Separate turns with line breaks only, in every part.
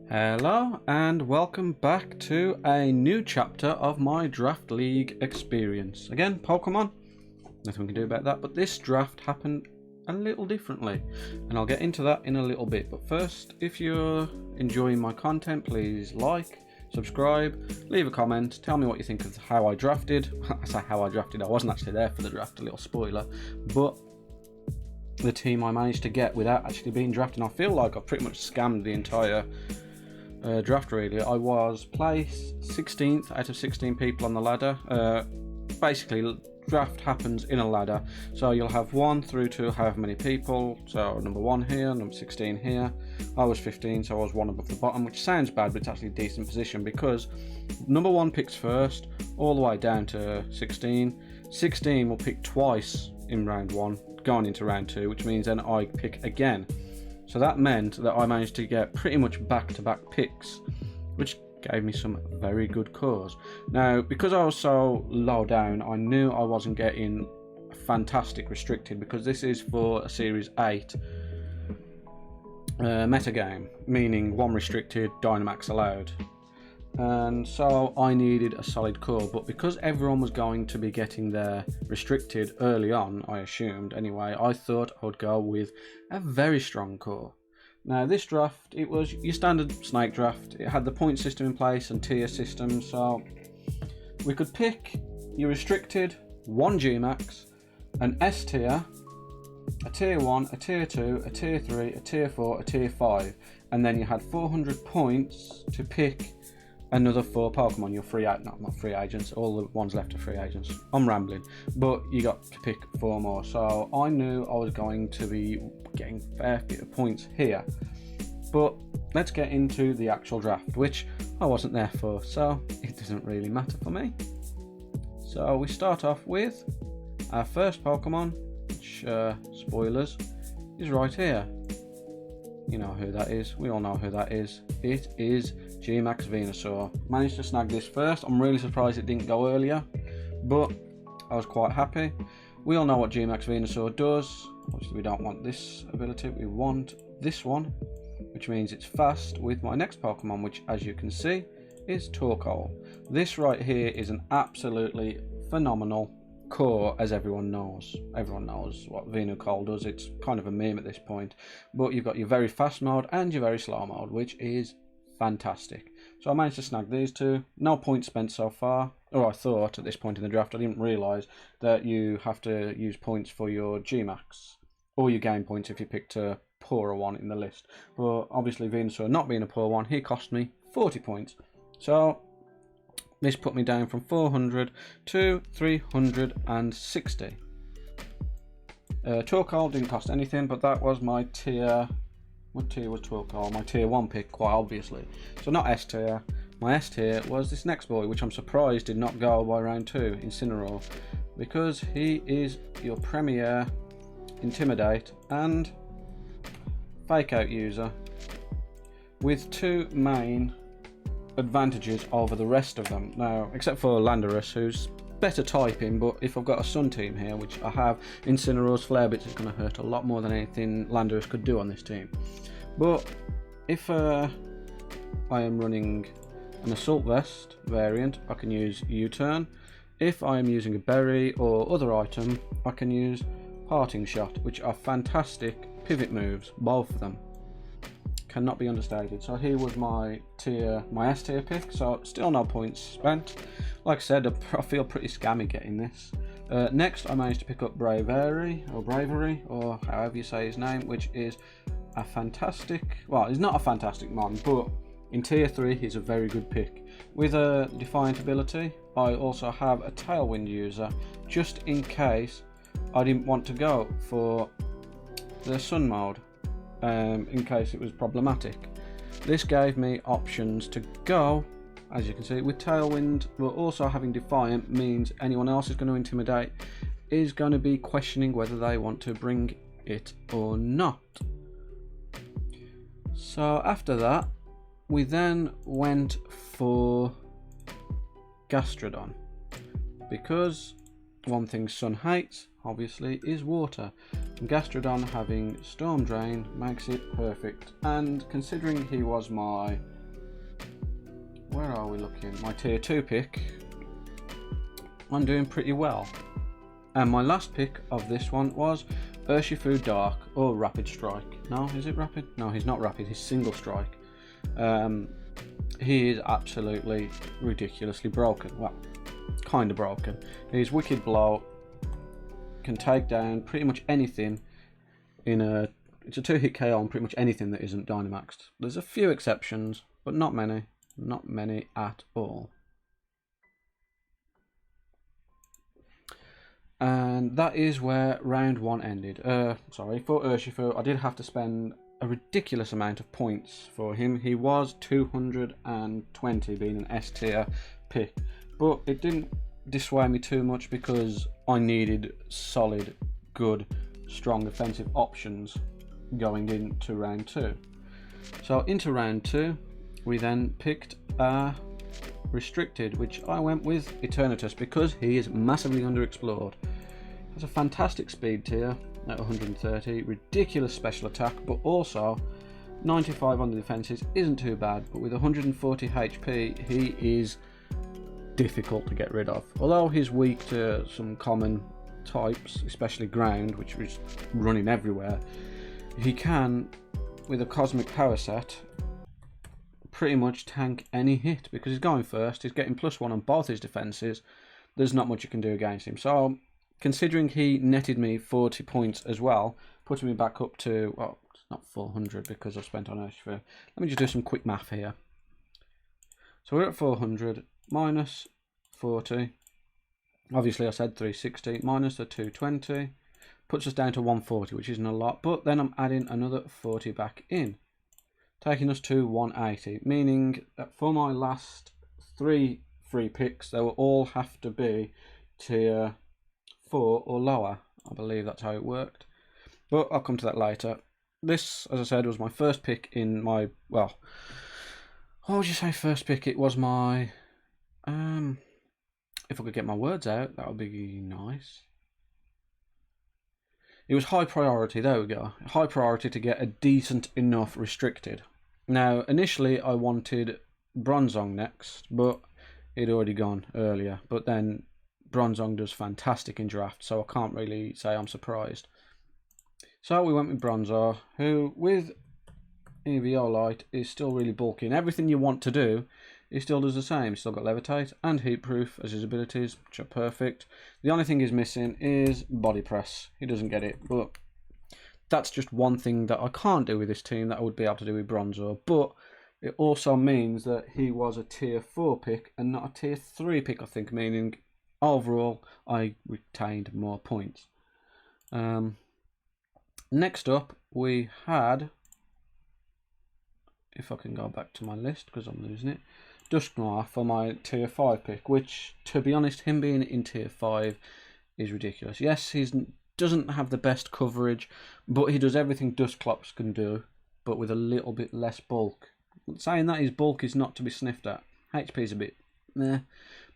Hello and welcome back to a new chapter of my Draft League experience. Again, Pokemon, nothing we can do about that, but this draft happened a little differently and I'll get into that in a little bit. But first, if you're enjoying my content, please like, subscribe, leave a comment, tell me what you think of how I drafted. I say how I drafted, I wasn't actually there for the draft, a little spoiler, but the team I managed to get without actually being drafted. And I feel like I've pretty much scammed the entire draft really. I was placed 16th out of 16 people on the ladder. Basically, draft happens in a ladder, so you'll have 1 through to however many people. So number 1 here, number 16 here. I was 15, so I was 1 above the bottom, which sounds bad, but it's actually a decent position because number 1 picks first, all the way down to 16. 16 will pick twice in round 1, going into round 2, which means then I pick again. So that meant that I managed to get pretty much back-to-back picks, which gave me some very good cores. Now, because I was so low down, I knew I wasn't getting fantastic restricted, because this is for a Series 8 metagame, meaning 1 restricted, dynamax allowed. And so I needed a solid core, but because everyone was going to be getting their restricted early on, I assumed anyway, I thought I would go with a very strong core. Now this draft, it was your standard snake draft. It had the point system in place and tier system, so we could pick your restricted, 1 Gmax, an S tier, a tier 1, a tier 2, a tier 3, a tier 4, a tier 5, and then you had 400 points to pick another 4 Pokemon. Your free not free agents, all the ones left are free agents. I'm rambling, but you got to pick 4 more. So I knew I was going to be getting a fair bit of points here. But let's get into the actual draft, which I wasn't there for, so it doesn't really matter for me. So we start off with our first Pokemon, which, spoilers, is right here. You know who that is. We all know who that is. It is Gmax Venusaur. Managed to snag this first. I'm really surprised it didn't go earlier, but I was quite happy. We all know what Gmax Venusaur does. Obviously we don't want this ability, we want this one, which means it's fast with my next Pokemon, which as you can see is Torkoal. This right here is an absolutely phenomenal core, as everyone knows. Everyone knows what Venusaur does. It's kind of a meme at this point, but you've got your very fast mode and your very slow mode, which is fantastic. So I managed to snag these 2. No points spent so far, or I thought at this point in the draft. I didn't realise that you have to use points for your Gmax, or you gain points if you picked a poorer one in the list. But obviously Venusaur not being a poor one, he cost me 40 points. So this put me down from 400 to 360. Torkoal didn't cost anything, but that was my tier. What tier was Torkoal? My tier 1 pick, quite obviously. So not S tier. My S tier was this next boy, which I'm surprised did not go by round 2, Incineroar, because he is your premier Intimidate and Fake Out user, with 2 main advantages over the rest of them. Now, except for Landorus, who's better typing, but if I've got a Sun team here, which I have, Incineroar's Flare Bits is going to hurt a lot more than anything Landorus could do on this team. But if I am running an Assault Vest variant, I can use U-Turn. If I am using a berry or other item, I can use Parting Shot, which are fantastic pivot moves, both of them. Cannot be understated. So here was my S tier pick, so still no points spent. Like I said, I feel pretty scammy getting this. Next I managed to pick up Bravery, or however you say his name, which is a fantastic, well, he's not a fantastic mon, but in tier 3 he's a very good pick. With a Defiant ability, I also have a Tailwind user, just in case I didn't want to go for the Sun mode. In case it was problematic. This gave me options to go, as you can see, with Tailwind, but also having Defiant means anyone else is going to Intimidate is going to be questioning whether they want to bring it or not. So after that, we then went for Gastrodon, because one thing Sun hates, obviously, is water. And Gastrodon having Storm Drain makes it perfect, and considering he was my where are we looking? My tier 2 pick, I'm doing pretty well. And my last pick of this one was Urshifu Dark or Rapid Strike. No, is it Rapid? No, he's not Rapid, he's Single Strike. He is absolutely ridiculously broken. Well, kind of broken. His Wicked Blow can take down pretty much anything in a... It's a 2-hit KO on pretty much anything that isn't Dynamaxed. There's a few exceptions, but not many. Not many at all. And that is where round 1 ended. Sorry, for Urshifu, I did have to spend a ridiculous amount of points for him. He was 220, being an S tier pick, but it didn't dissuade me too much because I needed solid, good, strong offensive options going into round 2. So into round 2, we then picked restricted, which I went with Eternatus because he is massively underexplored. Has a fantastic speed tier at 130, ridiculous special attack, but also 95 on the defenses isn't too bad, but with 140 HP he is difficult to get rid of. Although he's weak to some common types, especially ground, which is running everywhere, he can, with a cosmic power set, pretty much tank any hit because he's going first, he's getting +1 on both his defenses. There's not much you can do against him. So considering he netted me 40 points as well, putting me back up to, well, it's not 400 because I've spent on Urshifu. Let me just do some quick math here. So we're at 400 minus 40, obviously I said 360, minus the 220 puts us down to 140, which isn't a lot, but then I'm adding another 40 back in, taking us to 180, meaning that for my last 3 free picks, they will all have to be tier 4 or lower. I believe that's how it worked, but I'll come to that later. This, as I said, was my first pick in my, well, what would you say first pick? It was my, if I could get my words out, that would be nice. It was high priority, there we go. High priority to get a decent enough restricted. Now, initially I wanted Bronzong next, but he'd already gone earlier. But then Bronzong does fantastic in draft, so I can't really say I'm surprised. So we went with Bronzor, who with Eviolite is still really bulky. And everything you want to do, he still does the same. He's still got Levitate and Heat Proof as his abilities, which are perfect. The only thing he's missing is Body Press. He doesn't get it, but that's just one thing that I can't do with this team that I would be able to do with Bronzor. But it also means that he was a tier 4 pick and not a tier 3 pick, I think, meaning overall I retained more points. Next up we had, if I can go back to my list because I'm losing it, Dusknoir for my tier 5 pick, which, to be honest, him being in tier 5 is ridiculous. Yes, he doesn't have the best coverage, but he does everything Dusclops can do, but with a little bit less bulk. Saying that his bulk is not to be sniffed at. HP is a bit meh,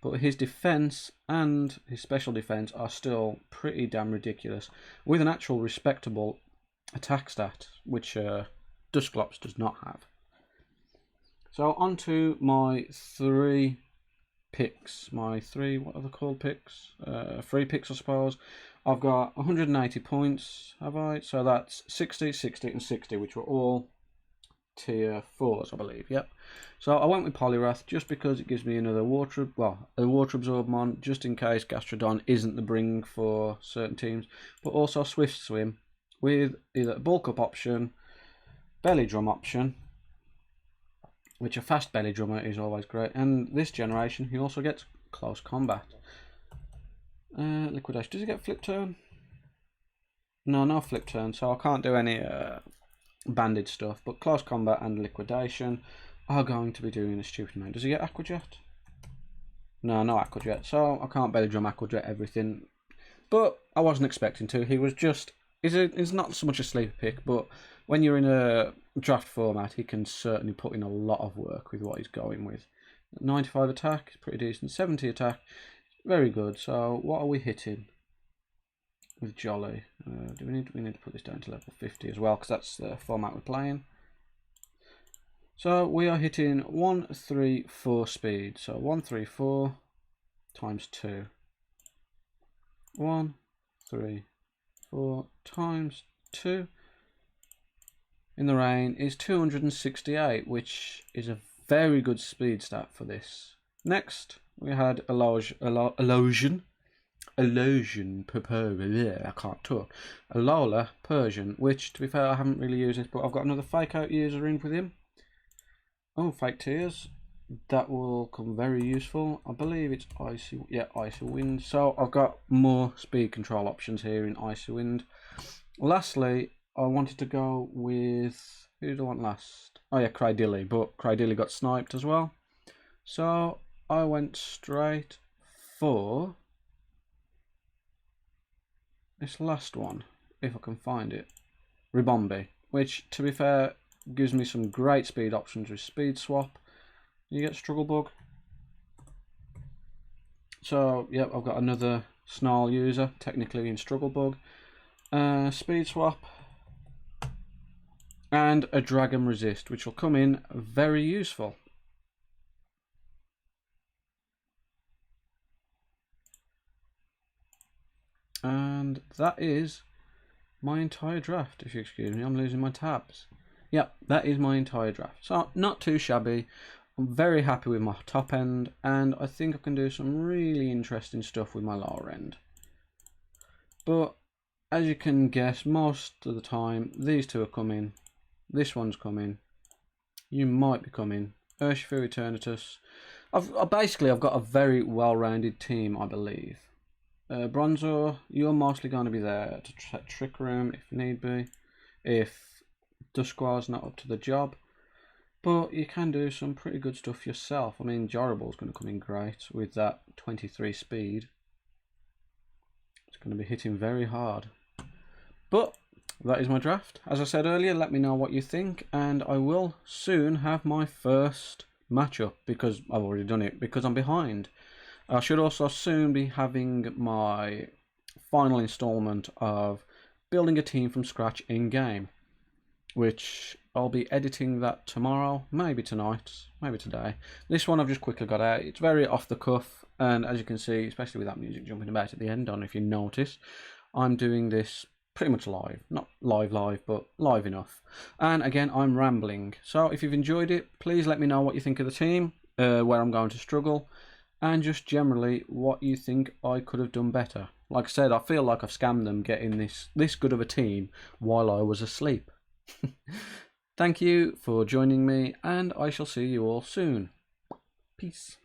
but his defense and his special defense are still pretty damn ridiculous, with an actual respectable attack stat, which Dusclops does not have. So on to my 3 picks. My 3, what are they called, picks? 3 picks, I suppose. I've got 180 points, have I? So that's 60, 60 and 60, which were all tier 4s, I believe, yep. So I went with Poliwrath just because it gives me another Water, well, a Water Absorbmon, just in case Gastrodon isn't the bring for certain teams, but also Swift Swim with either a Bulk Up option, Belly Drum option, which a fast Belly Drummer is always great, and this generation he also gets Close Combat. Liquidation, does he get Flip Turn? No Flip Turn, so I can't do any banded stuff, but Close Combat and Liquidation are going to be doing a stupid amount. Does he get Aqua Jet? No Aqua Jet, so I can't Belly Drum Aqua Jet everything, but I wasn't expecting to. He was just, he's not so much a sleeper pick, but when you're in a draft format, he can certainly put in a lot of work with what he's going with. 95 attack, pretty decent. 70 attack, very good. So what are we hitting with Jolly? We need to put this down to level 50 as well, because that's the format we're playing. So we are hitting 134 speed. So 134 times 2. 134 times 2 in the rain is 268, which is a very good speed stat for this. Next, we had Illusion, I can't talk. Alola Persian, which, to be fair, I haven't really used this, but I've got another fake out user in with him. Oh, fake tears. That will come very useful. I believe it's Icy, yeah, Icy Wind. So I've got more speed control options here in Icy Wind. Lastly, I wanted to go with, who did I want last? Oh yeah, Cradilly, but Cradilly got sniped as well. So I went straight for this last one, if I can find it. Ribombee, which, to be fair, gives me some great speed options with Speed Swap. You get Struggle Bug. So, yep, I've got another Snarl user, technically in Struggle Bug. Speed Swap. And a Dragon Resist, which will come in very useful. And that is my entire draft, if you excuse me. I'm losing my tabs. Yep, that is my entire draft. So, not too shabby. I'm very happy with my top end, and I think I can do some really interesting stuff with my lower end. But, as you can guess, most of the time, these two are coming. This one's coming. You might be coming. Urshifu Eternatus. I've got a very well-rounded team, I believe. Bronzor, you're mostly going to be there to Trick Room if need be, if Duskwar's not up to the job. But you can do some pretty good stuff yourself. I mean, Jorable's going to come in great with that 23 speed. It's going to be hitting very hard. But that is my draft. As I said earlier, let me know what you think, and I will soon have my first matchup, because I've already done it, because I'm behind. I should also soon be having my final installment of building a team from scratch in-game, which I'll be editing that tomorrow, maybe tonight, maybe today. This one I've just quickly got out. It's very off the cuff, and as you can see, especially with that music jumping about at the end, I don't know if you notice, I'm doing this pretty much live. Not live, but live enough. And again, I'm rambling. So if you've enjoyed it, please let me know what you think of the team, where I'm going to struggle, and just generally what you think I could have done better. Like I said, I feel like I've scammed them getting this good of a team while I was asleep. Thank you for joining me, and I shall see you all soon. Peace.